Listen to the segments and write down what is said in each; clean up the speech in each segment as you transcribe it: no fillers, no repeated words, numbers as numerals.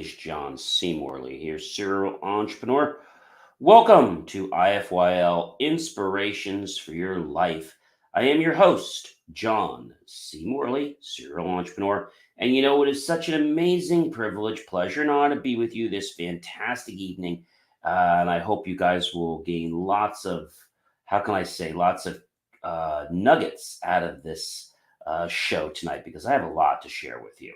is John C. Morley here, serial entrepreneur. Welcome to IFYL Inspirations for Your Life. I am your host, John C. Morley, serial entrepreneur. And it is such an amazing privilege, pleasure, and honor to be with you this fantastic evening. And I hope you guys will gain lots of, how can I say, lots of nuggets out of this show tonight because I have a lot to share with you.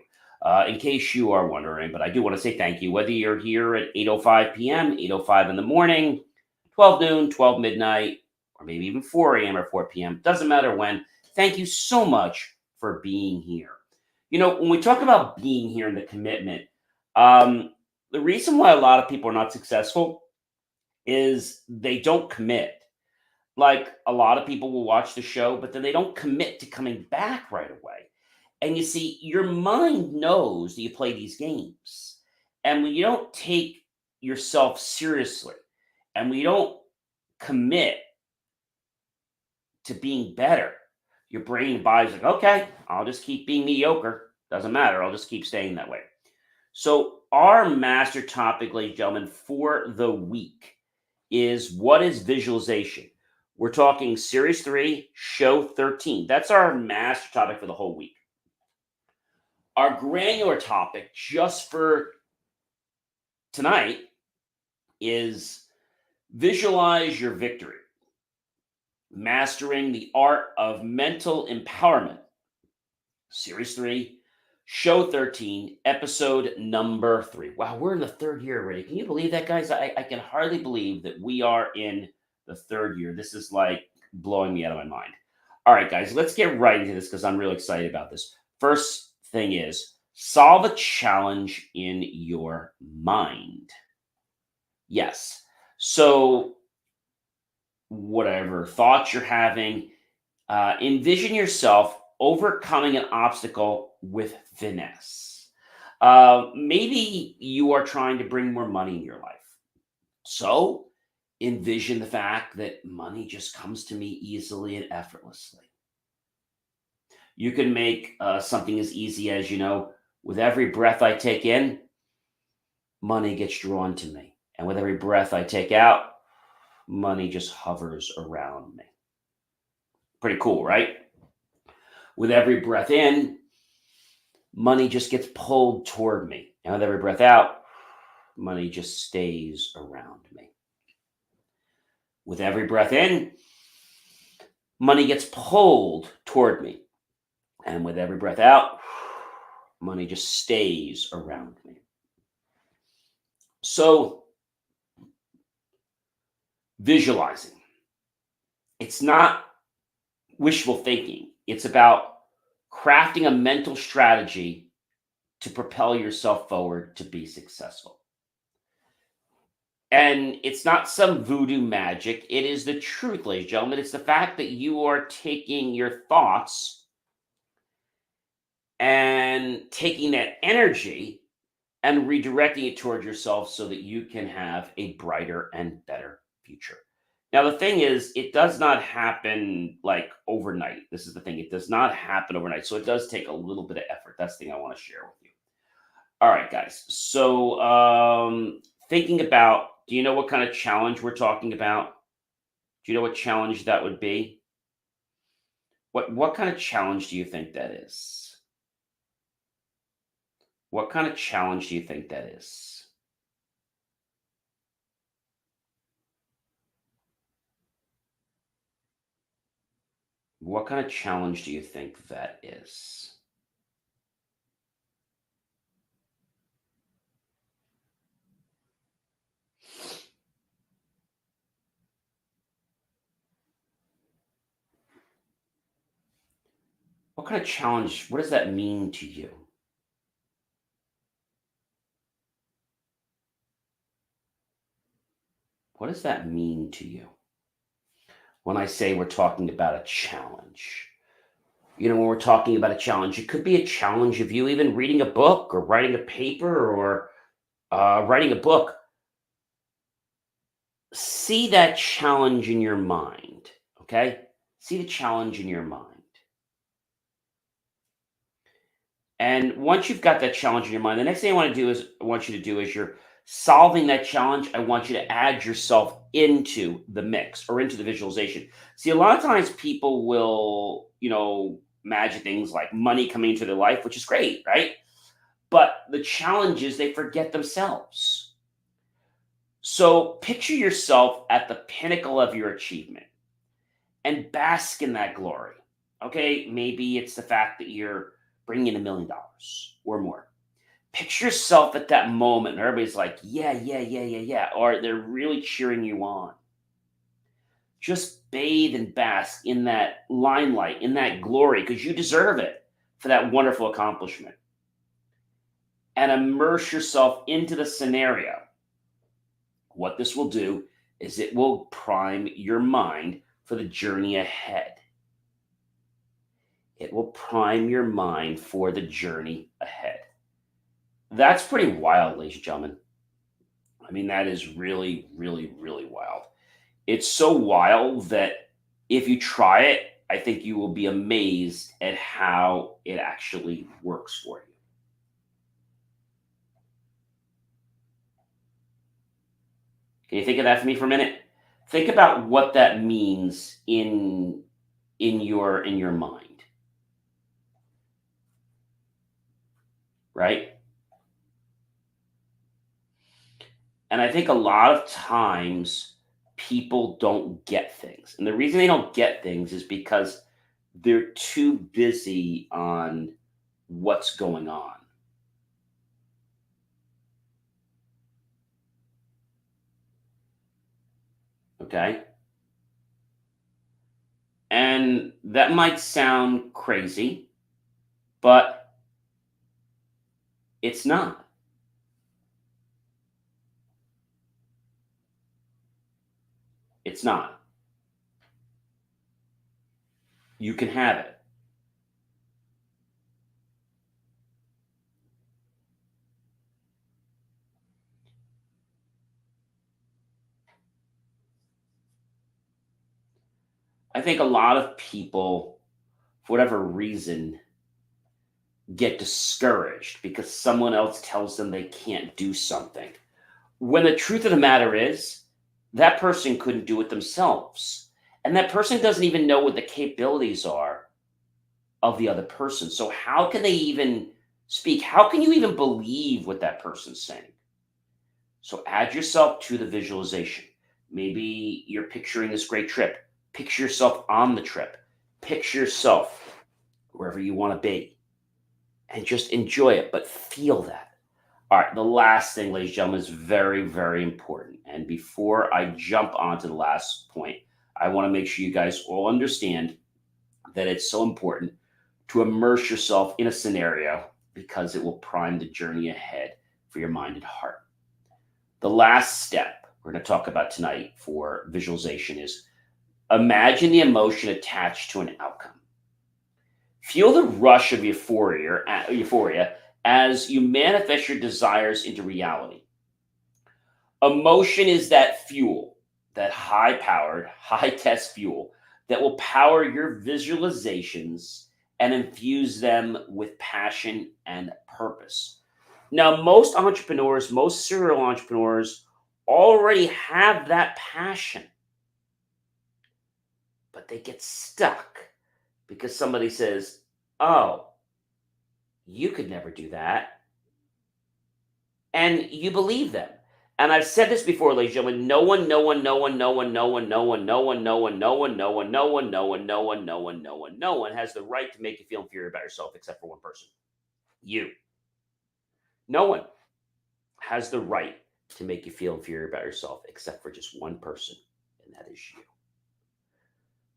In case you are wondering, but I do want to say thank you. Whether you're here at 8:05 p.m., 8:05 in the morning, 12 noon, 12 midnight, or maybe even 4 a.m. or 4 p.m., doesn't matter when. Thank you so much for being here. When we talk about being here and the commitment, the reason why a lot of people are not successful is they don't commit. Like a lot of people will watch the show, but then they don't commit to coming back right away. And you see, your mind knows that you play these games. And when you don't take yourself seriously and when you don't commit to being better, your brain and body's like, okay, I'll just keep being mediocre. Doesn't matter. I'll just keep staying that way. So, our master topic, ladies and gentlemen, for the week is what is visualization? We're talking Series 3, Show 13. That's our master topic for the whole week. Our granular topic just for tonight is visualize your victory, mastering the art of mental empowerment. Series 3, Show 13, episode number 3. Wow, we're in the third year already. Can you believe that, guys? I can hardly believe that we are in the third year. This is like blowing me out of my mind. All right, guys, let's get right into this because I'm really excited about this. First thing is solve a challenge in your mind. Yes. So, whatever thoughts you're having, envision yourself overcoming an obstacle with finesse. Maybe you are trying to bring more money in your life. So, envision the fact that money just comes to me easily and effortlessly. You can make something as easy as, with every breath I take in, money gets drawn to me. And with every breath I take out, money just hovers around me. Pretty cool, right? With every breath in, money just gets pulled toward me. And with every breath out, money just stays around me. With every breath in, money gets pulled toward me. And with every breath out, money just stays around me. So, visualizing. It's not wishful thinking. It's about crafting a mental strategy to propel yourself forward to be successful. And it's not some voodoo magic. It is the truth, ladies and gentlemen. It's the fact that you are taking your thoughts and taking that energy and redirecting it towards yourself so that you can have a brighter and better future. Now, the thing is, it does not happen like overnight. This is the thing. It does not happen overnight. So it does take a little bit of effort. That's the thing I want to share with you. All right, guys. So thinking about, do you know what kind of challenge we're talking about? Do you know what challenge that would be? What kind of challenge do you think that is? What kind of challenge do you think that is? What kind of challenge do you think that is? What kind of challenge? What does that mean to you? What does that mean to you? When I say we're talking about a challenge, when we're talking about a challenge, it could be a challenge of you even reading a book or writing a paper or writing a book. See that challenge in your mind, okay? See the challenge in your mind. And once you've got that challenge in your mind, the next thing I want you to do is you're solving that challenge. I want you to add yourself into the mix or into the visualization. See, a lot of times people will, imagine things like money coming into their life, which is great, right? But the challenge is they forget themselves. So picture yourself at the pinnacle of your achievement and bask in that glory. Okay, maybe it's the fact that you're bringing in $1 million or more. Picture yourself at that moment, and everybody's like, yeah, yeah, yeah, yeah, yeah, or they're really cheering you on. Just bathe and bask in that limelight, in that glory, because you deserve it for that wonderful accomplishment. And immerse yourself into the scenario. What this will do is it will prime your mind for the journey ahead. It will prime your mind for the journey ahead. That's pretty wild, ladies and gentlemen. I mean, that is really, really, really wild. It's so wild that if you try it, I think you will be amazed at how it actually works for you. Can you think of that for me for a minute? Think about what that means in your mind, right? And I think a lot of times people don't get things. And the reason they don't get things is because they're too busy on what's going on. Okay. And that might sound crazy, but it's not. It's not. You can have it. I think a lot of people, for whatever reason, get discouraged because someone else tells them they can't do something. When the truth of the matter is, that person couldn't do it themselves. And that person doesn't even know what the capabilities are of the other person. So, how can they even speak? How can you even believe what that person's saying? So, add yourself to the visualization. Maybe you're picturing this great trip. Picture yourself on the trip. Picture yourself wherever you want to be and just enjoy it, but feel that. All right, the last thing, ladies and gentlemen, is very, very important. And before I jump on to the last point, I want to make sure you guys all understand that it's so important to immerse yourself in a scenario because it will prime the journey ahead for your mind and heart. The last step we're going to talk about tonight for visualization is imagine the emotion attached to an outcome. Feel the rush of euphoria as you manifest your desires into reality. Emotion is that fuel, that high powered, high test fuel that will power your visualizations and infuse them with passion and purpose. Now, most serial entrepreneurs already have that passion, but they get stuck because somebody says, "Oh, you could never do that." And you believe them. And I've said this before, ladies and gentlemen, no one, no one, no one, no one, no one, no one, no one, no one, no one, no one, no one, no one, no one, no one, no one, no one has the right to make you feel inferior about yourself except for one person. You. No one has the right to make you feel inferior about yourself except for just one person, and that is you.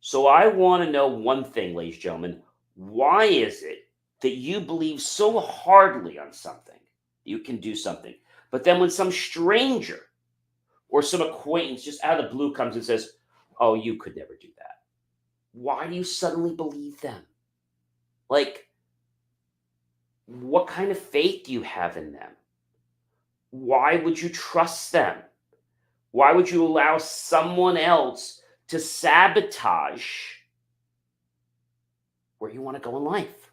So I want to know one thing, ladies and gentlemen. Why is it that you believe so hardly on something? You can do something. But then when some stranger or some acquaintance just out of the blue comes and says, "Oh, you could never do that." Why do you suddenly believe them? Like, what kind of faith do you have in them? Why would you trust them? Why would you allow someone else to sabotage where you want to go in life?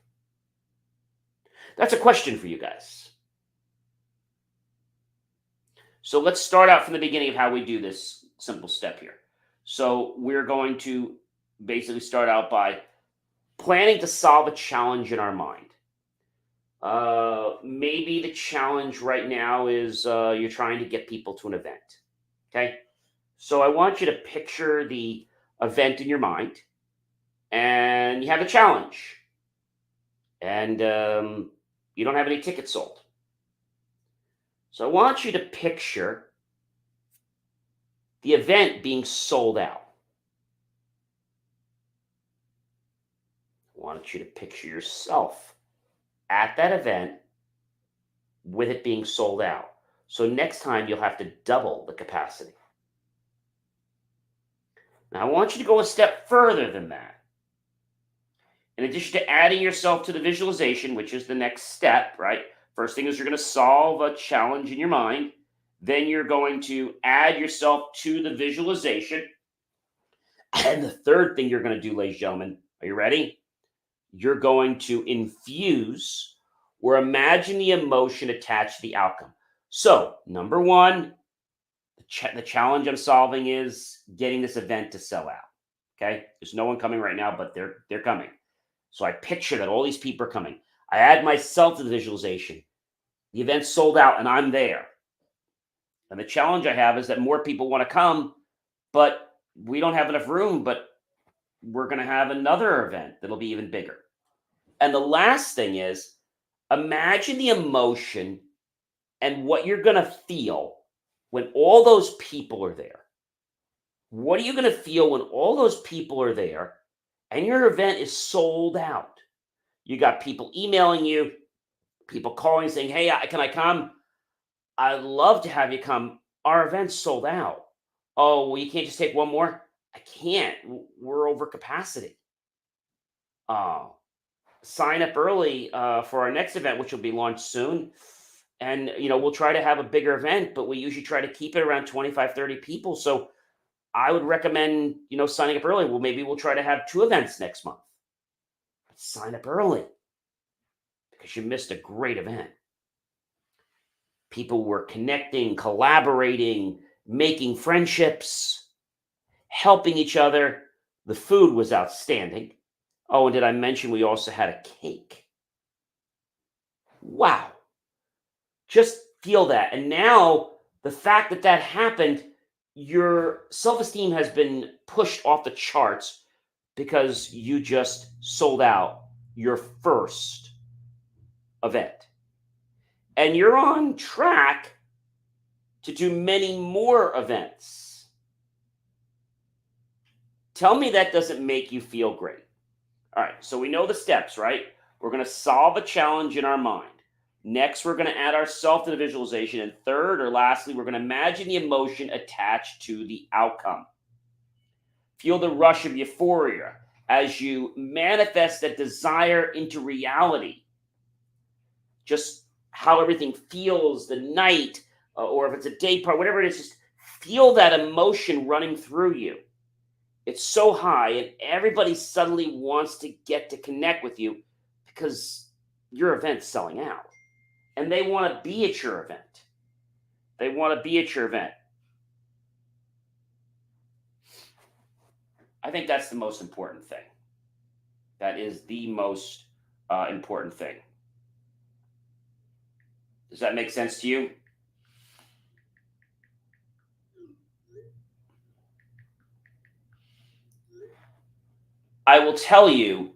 That's a question for you guys. So let's start out from the beginning of how we do this simple step here. So we're going to basically start out by planning to solve a challenge in our mind. Maybe the challenge right now is you're trying to get people to an event. Okay. So I want you to picture the event in your mind, and you have a challenge, and you don't have any tickets sold. So I want you to picture the event being sold out. I want you to picture yourself at that event with it being sold out. So next time you'll have to double the capacity. Now I want you to go a step further than that. In addition to adding yourself to the visualization, which is the next step, right? First thing is you're going to solve a challenge in your mind. Then you're going to add yourself to the visualization. And the third thing you're going to do, ladies and gentlemen, are you ready? You're going to infuse or imagine the emotion attached to the outcome. So, number one, the challenge I'm solving is getting this event to sell out. Okay, there's no one coming right now, but they're coming. So I picture that all these people are coming. I add myself to the visualization. The event's sold out, and I'm there. And the challenge I have is that more people want to come, but we don't have enough room. But we're going to have another event that'll be even bigger. And the last thing is, imagine the emotion and what you're going to feel when all those people are there. What are you going to feel when all those people are there and your event is sold out? You got people emailing you, people calling saying, hey, can I come? I'd love to have you come. Our event's sold out. Oh, well, you can't just take one more? I can't. We're over capacity. Sign up early for our next event, which will be launched soon. And, we'll try to have a bigger event, but we usually try to keep it around 25, 30 people. So I would recommend, signing up early. Well, maybe we'll try to have 2 events next month. But sign up early because you missed a great event. People were connecting, collaborating, making friendships, helping each other. The food was outstanding. Oh, and did I mention we also had a cake? Wow. Just feel that. And now the fact that that happened, your self-esteem has been pushed off the charts because you just sold out your first event. And you're on track to do many more events. Tell me that doesn't make you feel great. All right, so we know the steps, right? We're going to solve a challenge in our mind. Next, we're going to add ourselves to the visualization. And third, or lastly, we're going to imagine the emotion attached to the outcome. Feel the rush of euphoria as you manifest that desire into reality. Just how everything feels, the night, or if it's a day part, whatever it is, just feel that emotion running through you. It's so high, and everybody suddenly wants to get to connect with you because your event's selling out. And they want to be at your event. They want to be at your event. I think that's the most important thing. That is the most important thing. Does that make sense to you? I will tell you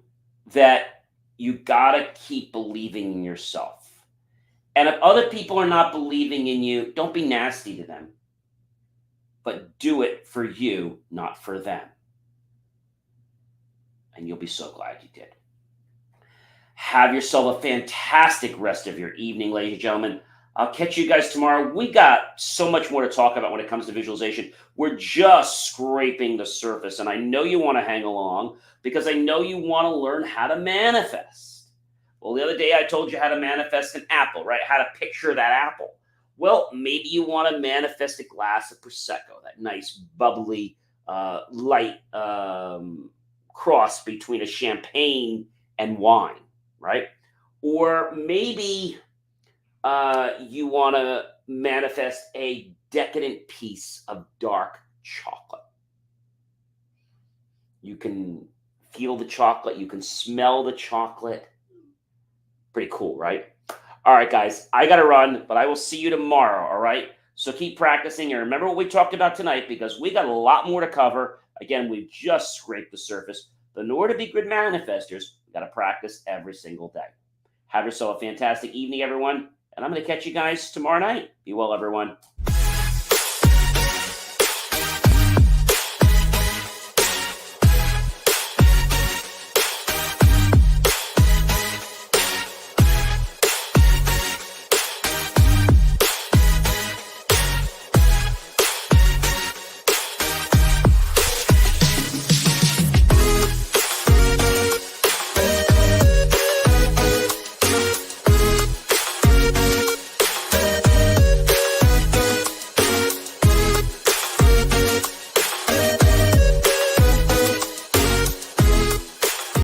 that you got to keep believing in yourself. And if other people are not believing in you, don't be nasty to them, but do it for you, not for them. And you'll be so glad you did. Have yourself a fantastic rest of your evening, ladies and gentlemen. I'll catch you guys tomorrow. We got so much more to talk about when it comes to visualization. We're just scraping the surface, and I know you want to hang along because I know you want to learn how to manifest. Well, the other day I told you how to manifest an apple, right? How to picture that apple. Well, maybe you want to manifest a glass of Prosecco, that nice, bubbly, light cross between a champagne and wine, right? Or maybe you want to manifest a decadent piece of dark chocolate. You can feel the chocolate, you can smell the chocolate. Pretty cool, right? All right, guys, I got to run, but I will see you tomorrow, all right? So keep practicing and remember what we talked about tonight because we got a lot more to cover. Again, we've just scraped the surface. But in order to be good manifestors, we got to practice every single day. Have yourself a fantastic evening, everyone. And I'm going to catch you guys tomorrow night. Be well, everyone.